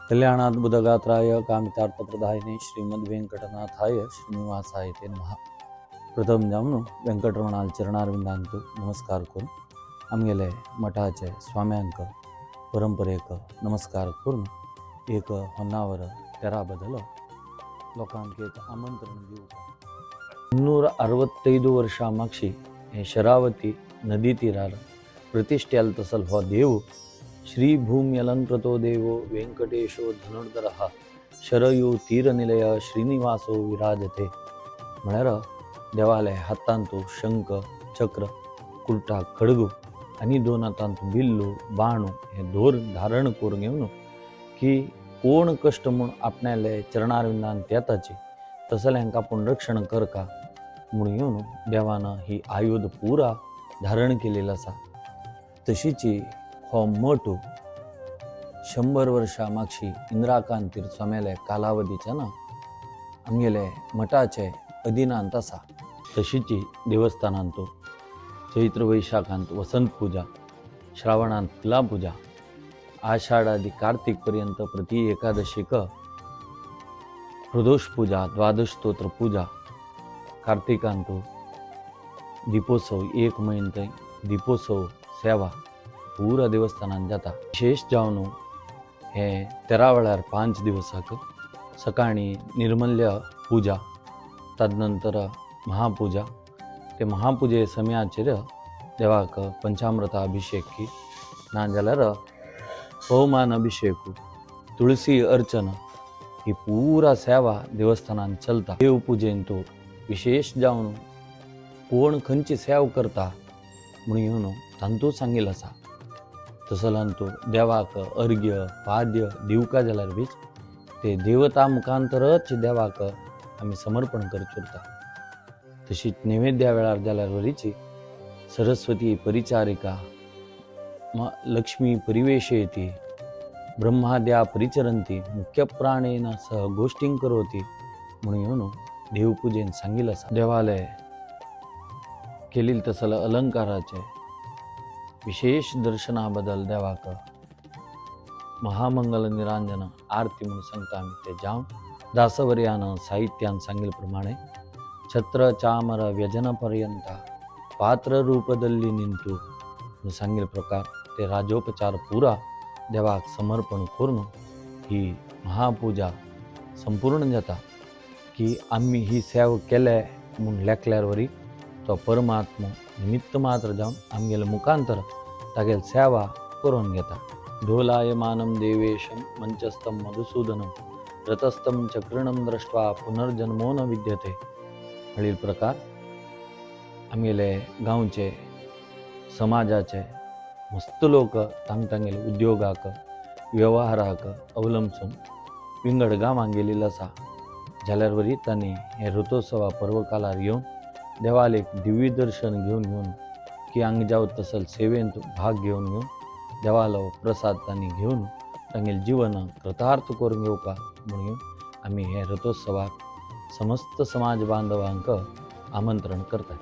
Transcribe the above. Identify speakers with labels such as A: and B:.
A: कल्याणात बुधगात्राय कामितार्थप्रदायिने श्रीमद्वेंकटनाथाय श्रीनिवासाय ते नमः. प्रथम जाऊन व्यंकटरमणाल चरणारविंदांतू नमस्कार करून आमगेले मठाचे स्वाम्यांक परंपरेक नमस्कार करून एक ಹೊನ್ನಾವರ तेरा बदल लोकांक एक आमंत्रण देऊ. 365 ವರ್ಷಮಾಕ್ಷಿ ಶರಾವತಿ ನದಿ ತೀರಾರ ಪ್ರತಿಷ್ಠೆಯಲ್ ತಸಲ್ ಹೋ ದೇವು श्री भूमि अलंकृतो देवो वेंकटेशो धनुर्धरः शरयू तीरनिलय श्रीनिवासो विराजते. म्हळ्यार देवालय हातांतू शंख चक्र कुर्टा खडगू आणि दोन हातांतू बिल्लू बाणू हे दोर धारण करून घेवन की कोण कष्ट म्हूण आपणाले चरणारविंदांत येताचे तसले हांकां आपूण रक्षण करका म्हूण येवन देवानं ही आयुध पुरा धारण केलेलं आसा. तशीची हो मठ 100 वर्षा मागशी इंद्राकांत तीर्थस्वाम्याले कालावधीच्या ना आमगेले मठाचे अधीनांत आसा. तशीची देवस्थानांत चैत्र वैशाखांत वसंत पूजा, श्रावणांत फुला पूजा, आषाढ आदी कार्तिक पर्यंत प्रति एकादशीक प्रदोष पूजा, द्वादश स्तोत्र पूजा, कार्तिकांत दीपोत्सव 1 म्हयनो थंय दीपोत्सव सेवा पुरा देवस्थानांत जाता. विशेष जावन हे 13 वेळार 5 दिवसाक सकाळी निर्मल्य पूजा, तदनंतर महापूजा. ते महापूजे समयाचेर देवाक पंचामृता अभिषेक की ना जाल्यार पवमान अभिषेक, तुळसी अर्चन ही पुरा सेवा देवस्थानांत चलता. देवपुजेन तो विशेष जावन कोण खंयची सेवा करता म्हूण येवन तांतू सांगिल्लो आसा. तसलांतू देवाक अर्घ्य पाद्य दिवका जाल्यार बीच ते देवता मुखांतरच देवाक आमी समर्पण करचें उरता. तशीच नैवेद्या वेळार जाल्यार वरीची सरस्वती परिचारिका, लक्ष्मी परिवेशयती, ब्रह्माद्या परिचरंती, मुख्य प्राणेन सह गोष्टीं करोती म्हणून येवन देवपुजेन सांगिल्लें आसा. देवालय केलेले तसल अलंकाराचे विशेष दर्शना बदल देवाक महामंगल निरांजन आरती म्हणून सांगता आमी ते जावन दासवर्यानं साहित्यान सांगिल्ले प्रमाणे छत्र चामर व्यजन पर्यंत पात्र रूपदल्ली निंतू सांगिल्ले प्रकार ते राजोपचार पुरा देवाक समर्पण करून ही महापूजा संपूर्ण जाता. की आम्ही ही सेवा केले म्हणून लेखल्यार वरी तो परमात्मा निमित्त मात्र जावन आमगेले मुखांतर तागेल सेवा करून घेता. ढोलायमानं देवेशं मंचस्थं मधुसूदनं रतस्थं चक्रणं दृष्ट्वा पुनर्जन्मो न विद्यते. म्हणील प्रकार आमगेले गांवचे समाजाचे मस्त लोक तांगेले उद्योगाक व्यवहाराक अवलंबून विंगड गांवांत गेलेलो आसा जाल्यार वरी तांणी हे रथोत्सवा पर्वकालार येवन देवालेक दिव्य दर्शन घेवन की हांग जावं तसल सेवेंत भाग घेवन देवालो प्रसाद तांणी घेवन तांगेलें जीवन कृतार्थ करून घेवका म्हणून आमी हे रथोत्सवाक समस्त समाज बांधवांक आमंत्रण करतात.